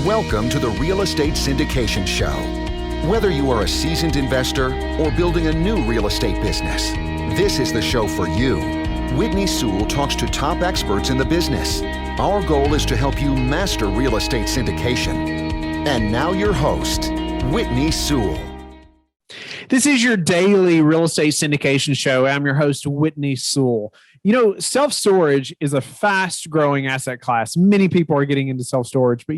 Welcome to the Real Estate Syndication Show. Whether you are a seasoned investor or building a new real estate business, this is the show for you. Whitney Sewell talks to top experts in the business. Our goal is to help you master real estate syndication. And now your host, Whitney Sewell. This is your daily real estate syndication show. I'm your host, Whitney Sewell. You know, self-storage is a fast-growing asset class. Many people are getting into self-storage, but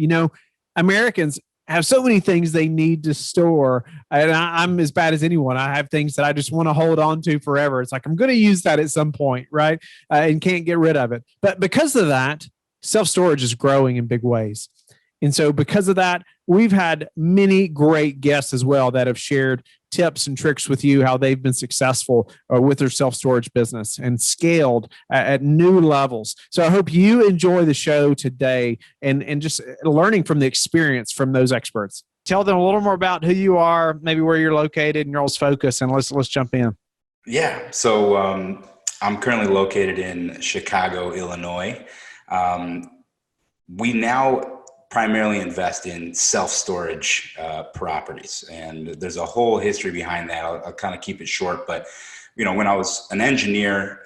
Americans have so many things they need to store. And I'm as bad as anyone. I have things that I just want to hold on to forever. It's like, I'm going to use that at some point, right? And can't get rid of it. But because of that, self-storage is growing in big ways. And so because of that, we've had many great guests as well that have shared tips and tricks with you, how they've been successful with their self-storage business and scaled at new levels. So I hope you enjoy the show today and just learning from the experience from those experts. Tell them a little more about who you are, maybe where you're located and your focus, and let's jump in. Yeah. So I'm currently located in Chicago, Illinois. We now primarily invest in self-storage properties. And there's a whole history behind that. I'll kind of keep it short, but when I was an engineer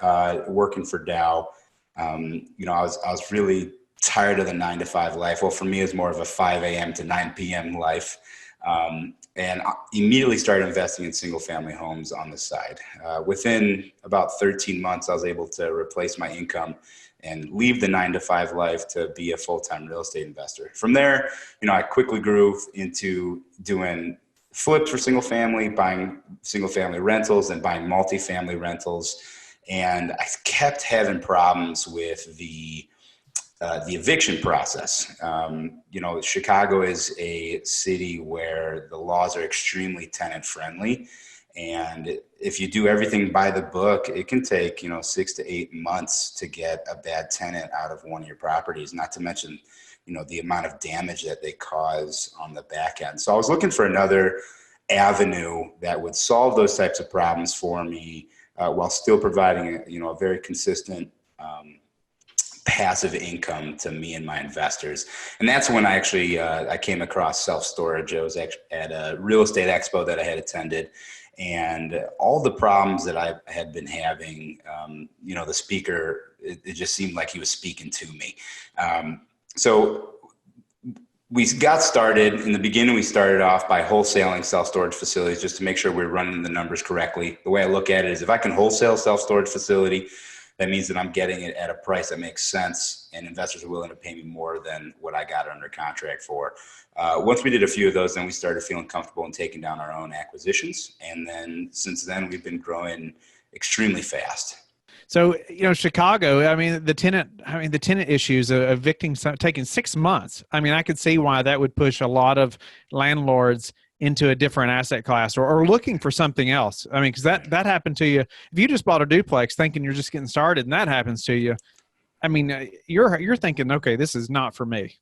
working for Dow, I was really tired of the 9-to-5 life. Well, for me, it was more of a 5 a.m. to 9 p.m. life. And I immediately started investing in single family homes on the side. Within about 13 months, I was able to replace my income and leave the 9-to-5 life to be a full-time real estate investor. From there, I quickly grew into doing flips for single family, buying single family rentals and buying multifamily rentals. And I kept having problems with the eviction process. Chicago is a city where the laws are extremely tenant friendly. And if you do everything by the book, it can take, 6 to 8 months to get a bad tenant out of one of your properties, not to mention, the amount of damage that they cause on the back end. So I was looking for another avenue that would solve those types of problems for me while still providing, a very consistent passive income to me and my investors. And that's when I actually, I came across self-storage. I was actually at a real estate expo that I had attended. And all the problems that I had been having, the speaker, it just seemed like he was speaking to me. So we got started. In the beginning, we started off by wholesaling self-storage facilities just to make sure we're running the numbers correctly. The way I look at it is if I can wholesale self-storage facility, that means that I'm getting it at a price that makes sense and investors are willing to pay me more than what I got under contract for. Once we did a few of those, then we started feeling comfortable in taking down our own acquisitions. And then since then, we've been growing extremely fast. So, Chicago, the tenant issues of evicting, taking 6 months. I could see why that would push a lot of landlords into a different asset class or looking for something else. Because that happened to you. If you just bought a duplex thinking you're just getting started and that happens to you, you're thinking, okay, this is not for me.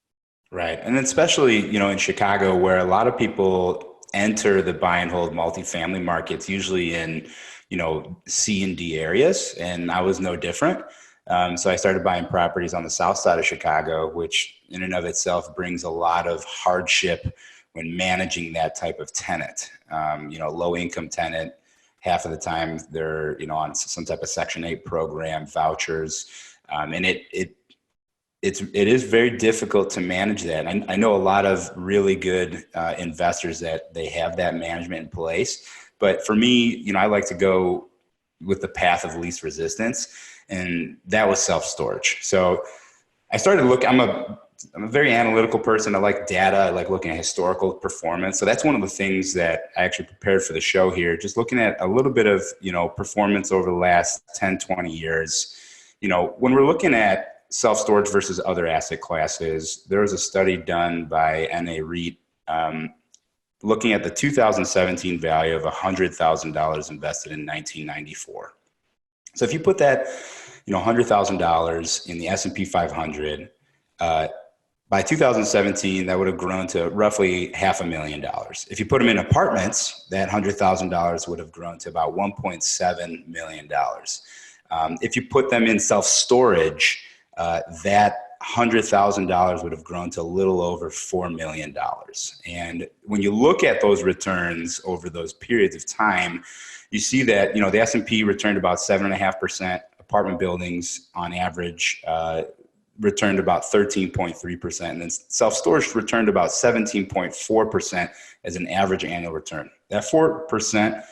Right. And especially, in Chicago, where a lot of people enter the buy and hold multifamily markets, usually in, C and D areas. And I was no different. So I started buying properties on the south side of Chicago, which in and of itself brings a lot of hardship when managing that type of tenant. Low income tenant, half of the time they're, on some type of Section 8 program, vouchers. And it is very difficult to manage that. I know a lot of really good investors that they have that management in place. But for me, I like to go with the path of least resistance. And that was self-storage. So I started looking, I'm a very analytical person. I like data. I like looking at historical performance. So that's one of the things that I actually prepared for the show here, just looking at a little bit of, performance over the last 10, 20 years. When we're looking at self-storage versus other asset classes, there was a study done by NA REIT looking at the 2017 value of $100,000 invested in 1994. So if you put that, $100,000 in the S&P 500, by 2017, that would have grown to roughly $500,000. If you put them in apartments, that $100,000 would have grown to about $1.7 million. If you put them in self-storage, that $100,000 would have grown to a little over $4 million. And when you look at those returns over those periods of time, you see that, the S&P returned about 7.5%. Apartment buildings on average returned about 13.3%. And then self-storage returned about 17.4% as an average annual return. That 4%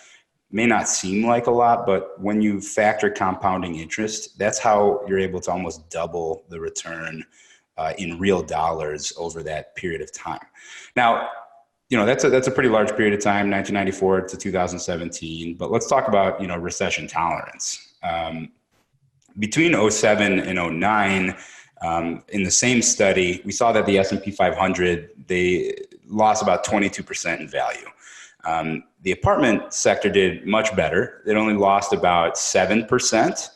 may not seem like a lot, but when you factor compounding interest, that's how you're able to almost double the return in real dollars over that period of time. Now, that's a pretty large period of time, 1994 to 2017. But let's talk about, recession tolerance. Between 07 and 09, in the same study, we saw that the S&P 500, they lost about 22% in value. The apartment sector did much better. It only lost about 7%.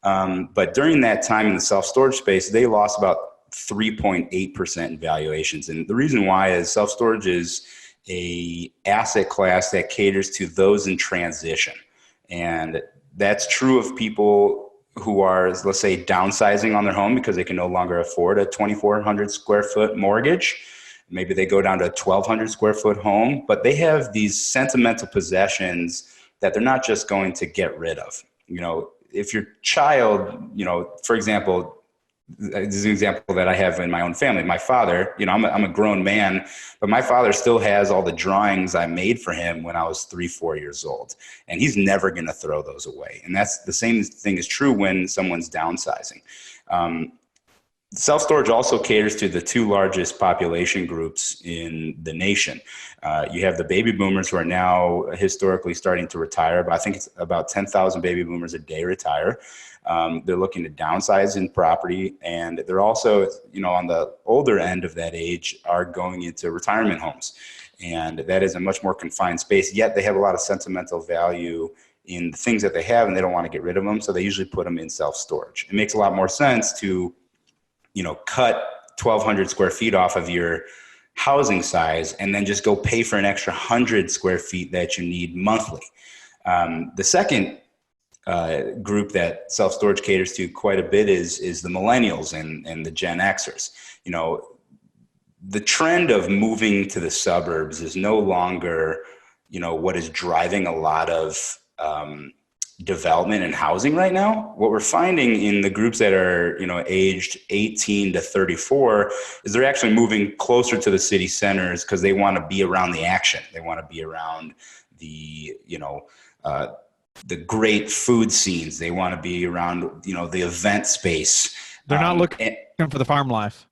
But during that time in the self-storage space, they lost about 3.8% in valuations. And the reason why is self-storage is a asset class that caters to those in transition. And that's true of people who are, let's say, downsizing on their home because they can no longer afford a 2,400 square foot mortgage. Maybe they go down to a 1,200 square foot home, but they have these sentimental possessions that they're not just going to get rid of. If your child, for example, this is an example that I have in my own family. My father, I'm a grown man, but my father still has all the drawings I made for him when I was 3-4 years old, and he's never going to throw those away. And that's the same thing is true when someone's downsizing. Self-storage also caters to the two largest population groups in the nation. You have the baby boomers who are now historically starting to retire, but I think it's about 10,000 baby boomers a day retire. They're looking to downsize in property, and they're also, on the older end of that age, are going into retirement homes. And that is a much more confined space, yet they have a lot of sentimental value in the things that they have, and they don't want to get rid of them, so they usually put them in self-storage. It makes a lot more sense to cut 1,200 square feet off of your housing size and then just go pay for an extra 100 square feet that you need monthly. The second group that self-storage caters to quite a bit is the millennials and the Gen Xers. The trend of moving to the suburbs is no longer, what is driving a lot of development and housing right now. What we're finding in the groups that are, aged 18 to 34 is they're actually moving closer to the city centers because they want to be around the action. They want to be around the, the great food scenes. They want to be around, the event space. They're not looking for the farm life.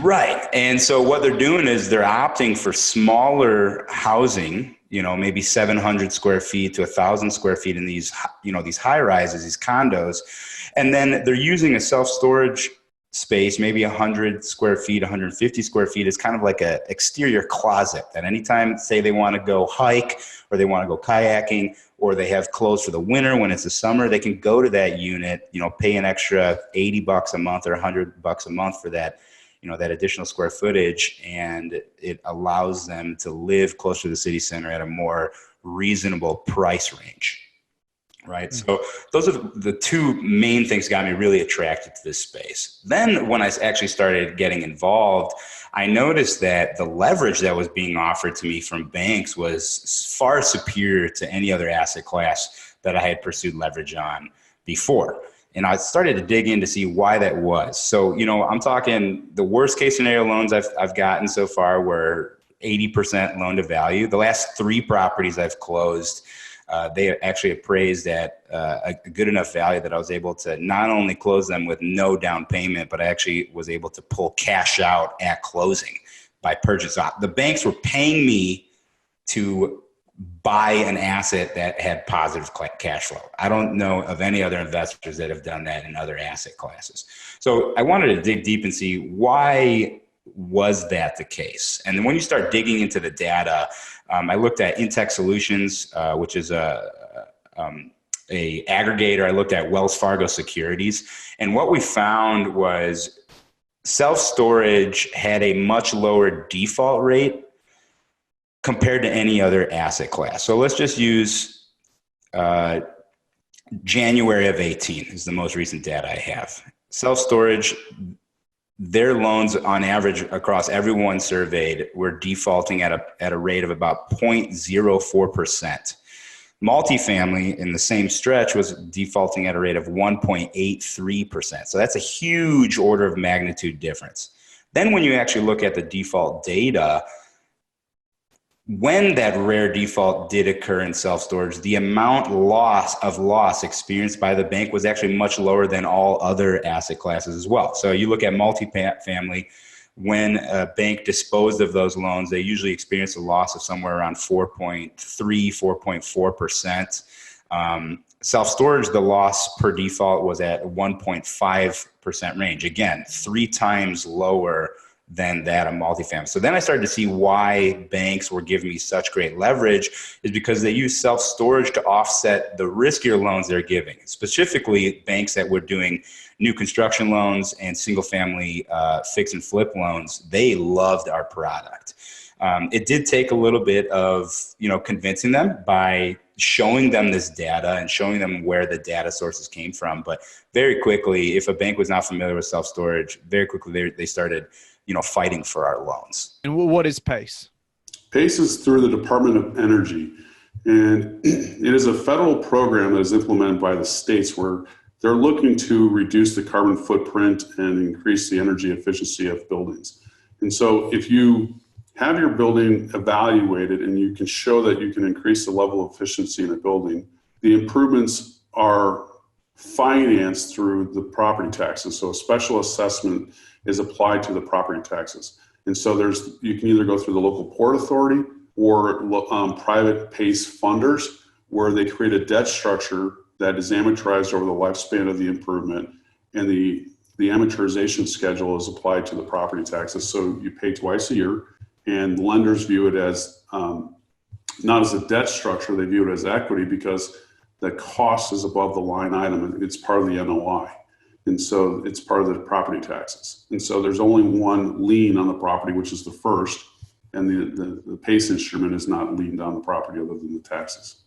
Right. And so what they're doing is they're opting for smaller housing, maybe 700 square feet to 1,000 square feet in these, these high rises, these condos. And then they're using a self-storage space, maybe 100 square feet, 150 square feet is kind of like an exterior closet that anytime, say they want to go hike or they want to go kayaking or they have clothes for the winter when it's the summer, they can go to that unit, pay an extra $80 a month or $100 a month for that, that additional square footage, and it allows them to live closer to the city center at a more reasonable price range. Right. Mm-hmm. So those are the two main things that got me really attracted to this space. Then when I actually started getting involved, I noticed that the leverage that was being offered to me from banks was far superior to any other asset class that I had pursued leverage on before. And I started to dig in to see why that was. So, I'm talking the worst case scenario loans I've gotten so far were 80% loan to value. The last 3 properties I've closed, they actually appraised at a good enough value that I was able to not only close them with no down payment, but I actually was able to pull cash out at closing by purchase. The banks were paying me to buy an asset that had positive cash flow. I don't know of any other investors that have done that in other asset classes. So I wanted to dig deep and see why was that the case. And then when you start digging into the data, I looked at Intech Solutions, which is a aggregator. I looked at Wells Fargo Securities, and what we found was self-storage had a much lower default rate compared to any other asset class. So let's just use January of 18 is the most recent data I have. Self-storage, their loans on average across everyone surveyed were defaulting at a rate of about 0.04%. Multifamily in the same stretch was defaulting at a rate of 1.83%. So that's a huge order of magnitude difference. Then when you actually look at the default data, when that rare default did occur in self-storage, the amount of loss experienced by the bank was actually much lower than all other asset classes as well. So you look at multifamily, when a bank disposed of those loans, they usually experience a loss of somewhere around 4.3, 4.4%. Self-storage, the loss per default was at 1.5% range. Again, 3 times lower than that of multifamily. So then I started to see why banks were giving me such great leverage, is because they use self-storage to offset the riskier loans they're giving. Specifically, banks that were doing new construction loans and single family fix and flip loans, they loved our product. It did take a little bit of convincing them by showing them this data and showing them where the data sources came from. But very quickly, if a bank was not familiar with self-storage, very quickly they started fighting for our loans. And what is PACE? PACE is through the Department of Energy, and it is a federal program that is implemented by the states where they're looking to reduce the carbon footprint and increase the energy efficiency of buildings. And so if you have your building evaluated and you can show that you can increase the level of efficiency in a building, the improvements are financed through the property taxes. So a special assessment is applied to the property taxes. And so you can either go through the local port authority or private PACE funders, where they create a debt structure that is amortized over the lifespan of the improvement, and the amortization schedule is applied to the property taxes. So you pay twice a year, and lenders view it as not as a debt structure, they view it as equity because the cost is above the line item. It's part of the NOI. And so it's part of the property taxes. And so there's only one lien on the property, which is the first, and the PACE instrument is not liened on the property other than the taxes.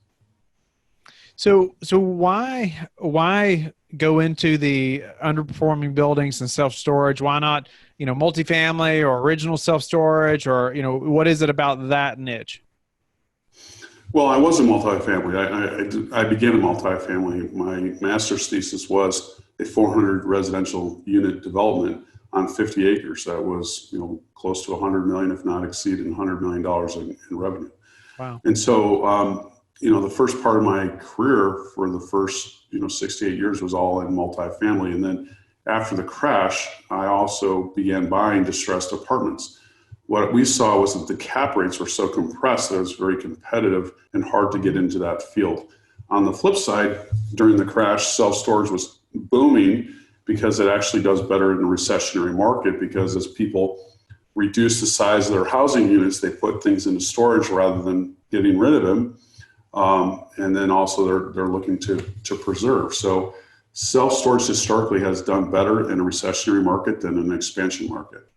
So why go into the underperforming buildings and self-storage? Why not, multifamily or original self-storage, or, what is it about that niche? Well, I was a multifamily. I began in multifamily. My master's thesis was a 400 residential unit development on 50 acres. That was, close to 100 million, if not exceeding $100 million in revenue. Wow. And so, the first part of my career for the first, 6 to 8 years was all in multifamily. And then after the crash, I also began buying distressed apartments. What we saw was that the cap rates were so compressed that it was very competitive and hard to get into that field. On the flip side, during the crash, self-storage was booming because it actually does better in a recessionary market, because as people reduce the size of their housing units, they put things into storage rather than getting rid of them. And then also they're looking to preserve. So self-storage historically has done better in a recessionary market than an expansion market.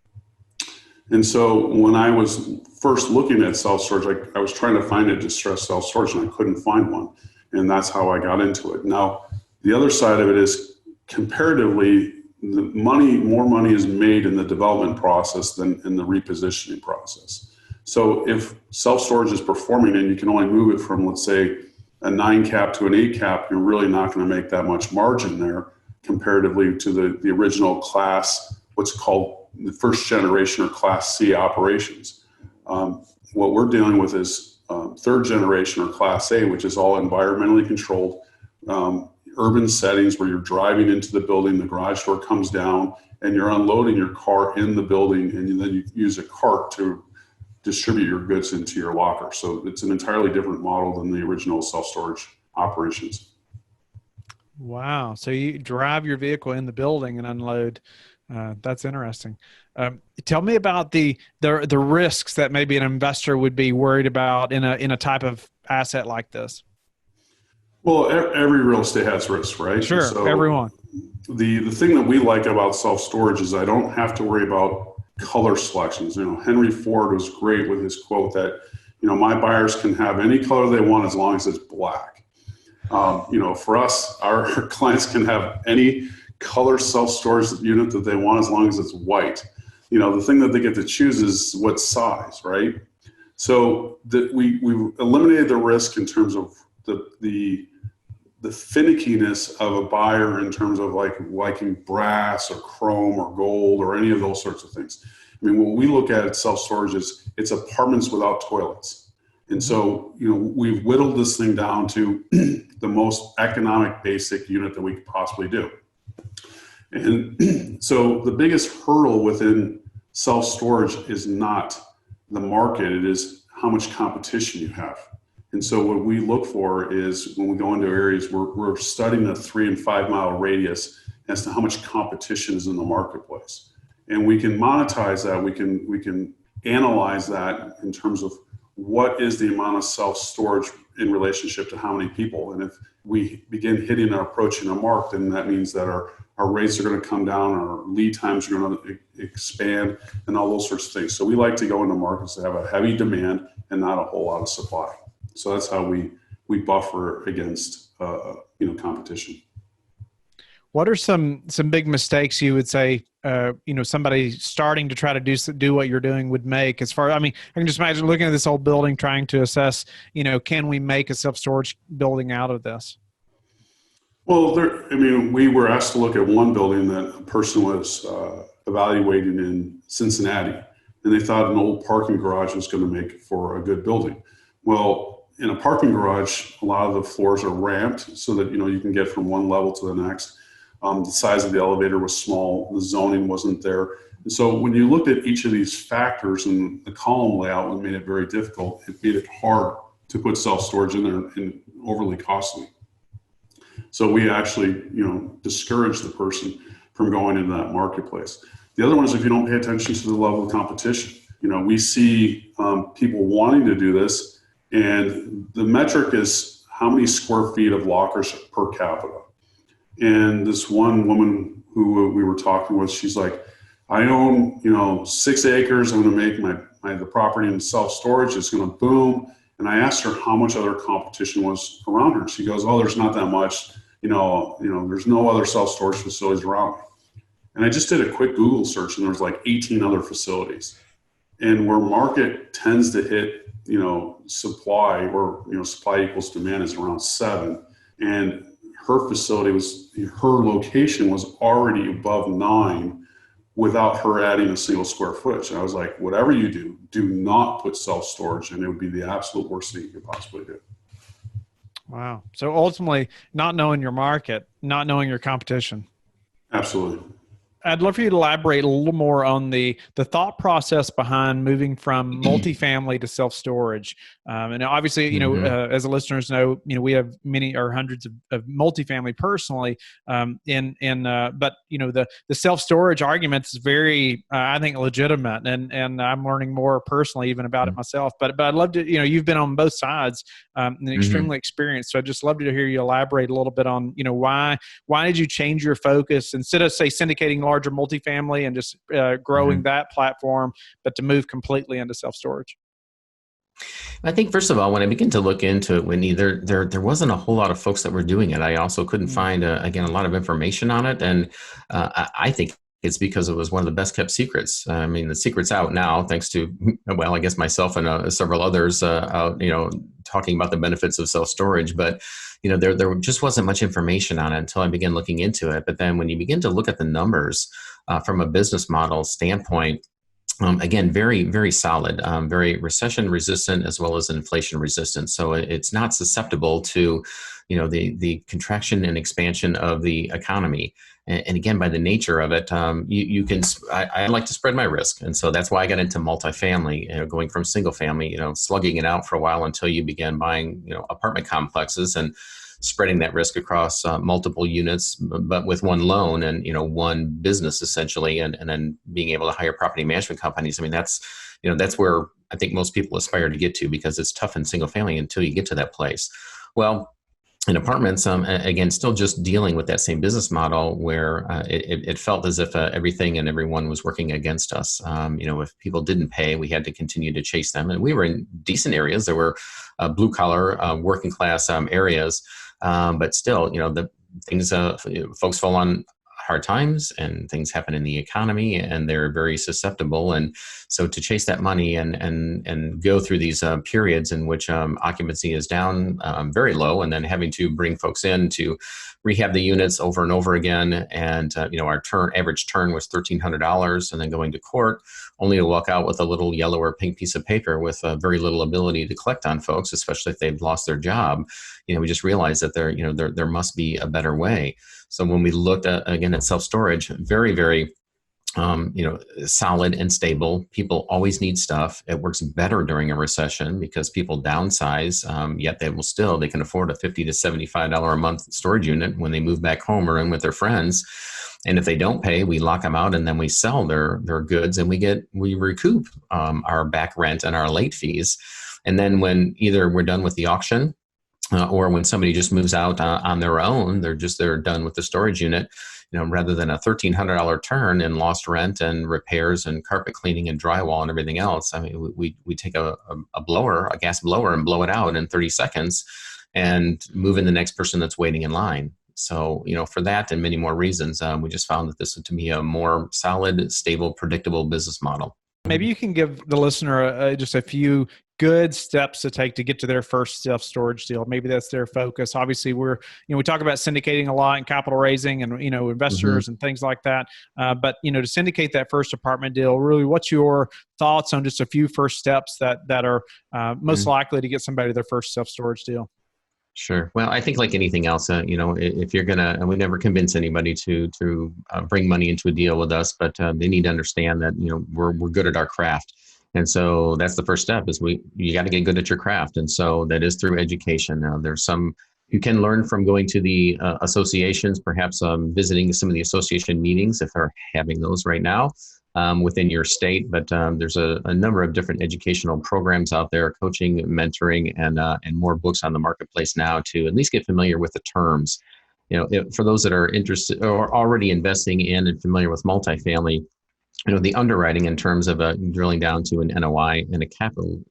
And so when I was first looking at self-storage, I was trying to find a distressed self-storage and I couldn't find one. And that's how I got into it. Now, the other side of it is comparatively, more money is made in the development process than in the repositioning process. So if self-storage is performing and you can only move it from, let's say, a 9 cap to an 8 cap, you're really not going to make that much margin there comparatively to the original class, what's called the first generation or class C operations. What we're dealing with is third generation or class A, which is all environmentally controlled, urban settings where you're driving into the building, the garage door comes down, and you're unloading your car in the building, and then you use a cart to distribute your goods into your locker. So it's an entirely different model than the original self-storage operations. Wow. So you drive your vehicle in the building and unload. That's interesting. Tell me about the risks that maybe an investor would be worried about in a type of asset like this. Well, every real estate has risks, right? Sure, so everyone. The thing that we like about self-storage is I don't have to worry about color selections. Henry Ford was great with his quote that, my buyers can have any color they want as long as it's black. For us, our clients can have any color self-storage unit that they want as long as it's white. The thing that they get to choose is what size, right? So we eliminated the risk in terms of the finickiness of a buyer in terms of liking brass or chrome or gold or any of those sorts of things. I mean, when we look at self-storage, it's apartments without toilets. And so, we've whittled this thing down to the most economic basic unit that we could possibly do. And so the biggest hurdle within self-storage is not the market, it is how much competition you have. And so what we look for is when we go into areas, we're studying a 3 and 5 mile radius as to how much competition is in the marketplace. And we can monetize that, we can analyze that in terms of what is the amount of self-storage in relationship to how many people. And if we begin hitting and approaching a mark, then that means that our rates are going to come down, our lead times are going to expand, and all those sorts of things. So we like to go into markets that have a heavy demand and not a whole lot of supply. So that's how we buffer against competition. What are some big mistakes you would say somebody starting to try to do what you're doing would make? As far, I can just imagine looking at this old building, trying to assess, can we make a self-storage building out of this? Well, we were asked to look at one building that a person was evaluating in Cincinnati, and they thought an old parking garage was going to make it for a good building. Well, in a parking garage, a lot of the floors are ramped so that you can get from one level to the next. The size of the elevator was small, the zoning wasn't there. And so when you looked at each of these factors and the column layout, it made it very difficult. It made it hard to put self-storage in there and overly costly. So we actually, discourage the person from going into that marketplace. The other one is if you don't pay attention to the level of competition. We see people wanting to do this, and the metric is how many square feet of lockers per capita. And this one woman who we were talking with, she's like, I own, 6 acres. I'm going to make the property in self-storage. It's going to boom. And I asked her how much other competition was around her. She goes, there's not that much. There's no other self-storage facilities around me. And I just did a quick Google search, and there was 18 other facilities. And where market tends to hit, supply, or supply equals demand, is around 7. And her location was already above 9 without her adding a single square foot. And I was like, whatever you do not put self-storage, and it would be the absolute worst thing you could possibly do. Wow. So ultimately, not knowing your market, not knowing your competition. Absolutely. I'd love for you to elaborate a little more on the thought process behind moving from multifamily to self-storage. And obviously, as the listeners know, we have many or hundreds of multifamily personally. But the self-storage argument is very, I think, legitimate, and I'm learning more personally even about it myself. But I'd love to, you've been on both sides and extremely experienced. So I'd just love to hear you elaborate a little bit on, why did you change your focus instead of, say, syndicating larger multifamily and just growing that platform, but to move completely into self-storage? I think, first of all, when I begin to look into it, Whitney, there wasn't a whole lot of folks that were doing it. I also couldn't find, a lot of information on it. And I think it's because it was one of the best kept secrets. I mean, the secret's out now, thanks to, well, I guess myself and several others, talking about the benefits of self-storage. But, there just wasn't much information on it until I began looking into it. But then when you begin to look at the numbers from a business model standpoint, again, very, very solid, very recession resistant as well as inflation resistant. So it's not susceptible to, the contraction and expansion of the economy. And again, by the nature of it, I like to spread my risk. And so that's why I got into multifamily, going from single family, slugging it out for a while until you began buying, apartment complexes and spreading that risk across multiple units, but with one loan and, one business essentially, and then being able to hire property management companies. I mean, that's where I think most people aspire to get to, because it's tough in single family until you get to that place. Well, in apartments, again, still just dealing with that same business model where it felt as if everything and everyone was working against us. If people didn't pay, we had to continue to chase them. And we were in decent areas. There were blue collar, working class areas. But still, the things folks fall on hard times and things happen in the economy, and they're very susceptible. And so to chase that money and go through these periods in which occupancy is down very low, and then having to bring folks in to rehab the units over and over again. And our average turn was $1,300, and then going to court only to walk out with a little yellow or pink piece of paper with very little ability to collect on folks, especially if they've lost their job. We just realized that there must be a better way. So when we looked again at self-storage, very, very solid and stable. People always need stuff. It works better during a recession because people downsize, yet they can afford a $50 to $75 a month storage unit when they move back home or in with their friends. And if they don't pay, we lock them out and then we sell their goods, and we recoup our back rent and our late fees. And then when either we're done with the auction or when somebody just moves out on their own, they're done with the storage unit, rather than a $1,300 turn in lost rent and repairs and carpet cleaning and drywall and everything else. I mean, we take a gas blower and blow it out in 30 seconds and move in the next person that's waiting in line. So, for that and many more reasons, we just found that this would to be a more solid, stable, predictable business model. Maybe you can give the listener just a few good steps to take to get to their first self-storage deal. Maybe that's their focus. Obviously, we talk about syndicating a lot and capital raising and, investors and things like that. But, to syndicate that first apartment deal, really, what's your thoughts on just a few first steps that are most likely to get somebody their first self-storage deal? Sure. Well, I think like anything else, if you're and we never convince anybody to bring money into a deal with us, but they need to understand that, we're good at our craft. And so that's the first step is you got to get good at your craft. And so that is through education. Now there's you can learn from going to the associations, perhaps visiting some of the association meetings if they're having those right now within your state. But there's a number of different educational programs out there, coaching, mentoring, and more books on the marketplace now to at least get familiar with the terms. For those that are interested or already investing in and familiar with multifamily, the underwriting in terms of drilling down to an NOI and a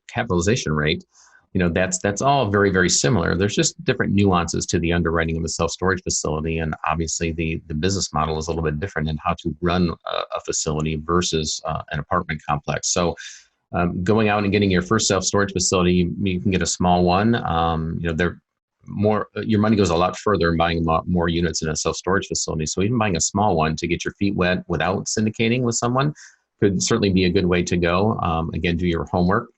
capitalization rate, that's all very, very similar. There's just different nuances to the underwriting of a self-storage facility. And obviously the business model is a little bit different in how to run a facility versus an apartment complex. So going out and getting your first self-storage facility, you can get a small one. Your money goes a lot further in buying a lot more units in a self-storage facility. So even buying a small one to get your feet wet without syndicating with someone could certainly be a good way to go. Again, do your homework.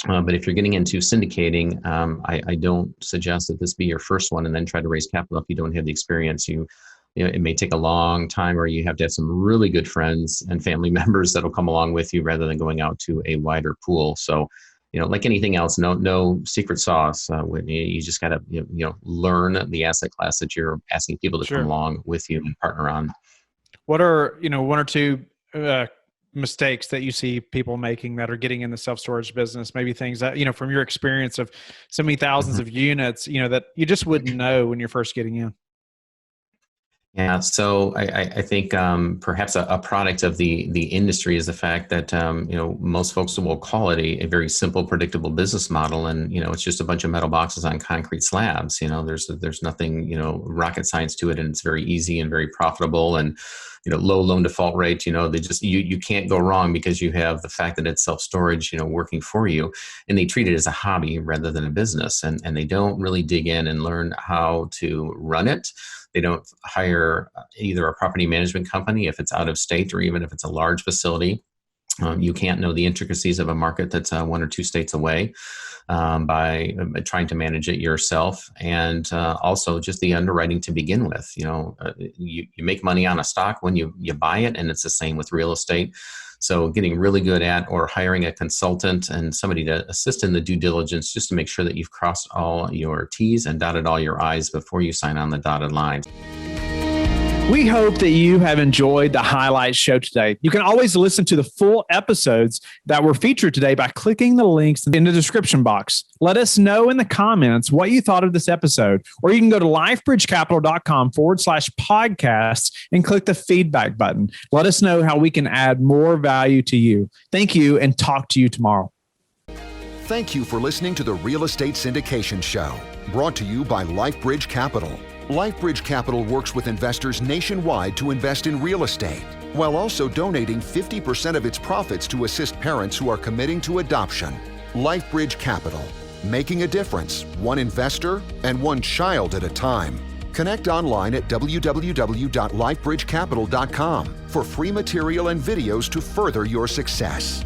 But if you're getting into syndicating, I don't suggest that this be your first one and then try to raise capital if you don't have the experience. It may take a long time, or you have to have some really good friends and family members that'll come along with you rather than going out to a wider pool. So, like anything else, no secret sauce. You just got to learn the asset class that you're asking people to come along with you and partner on. What are one or two mistakes that you see people making that are getting in the self-storage business? Maybe things that from your experience of so many thousands of units, that you just wouldn't know when you're first getting in. Yeah, so I think perhaps a product of the industry is the fact that most folks will call it a very simple, predictable business model, and it's just a bunch of metal boxes on concrete slabs. There's nothing rocket science to it, and it's very easy and very profitable, and low loan default rate. They just you can't go wrong because you have the fact that it's self-storage working for you, and they treat it as a hobby rather than a business, and they don't really dig in and learn how to run it. They don't hire either a property management company if it's out of state, or even if it's a large facility. You can't know the intricacies of a market that's 1 or 2 states away by trying to manage it yourself. And also just the underwriting to begin with. You make money on a stock when you buy it, and it's the same with real estate. So getting really good at or hiring a consultant and somebody to assist in the due diligence just to make sure that you've crossed all your T's and dotted all your I's before you sign on the dotted line. We hope that you have enjoyed the highlight show today. You can always listen to the full episodes that were featured today by clicking the links in the description box. Let us know in the comments what you thought of this episode, or you can go to lifebridgecapital.com/podcasts and click the feedback button. Let us know how we can add more value to you. Thank you, and talk to you tomorrow. Thank you for listening to the Real Estate Syndication Show, brought to you by LifeBridge Capital. LifeBridge Capital works with investors nationwide to invest in real estate, while also donating 50% of its profits to assist parents who are committing to adoption. LifeBridge Capital, making a difference, one investor and one child at a time. Connect online at www.lifebridgecapital.com for free material and videos to further your success.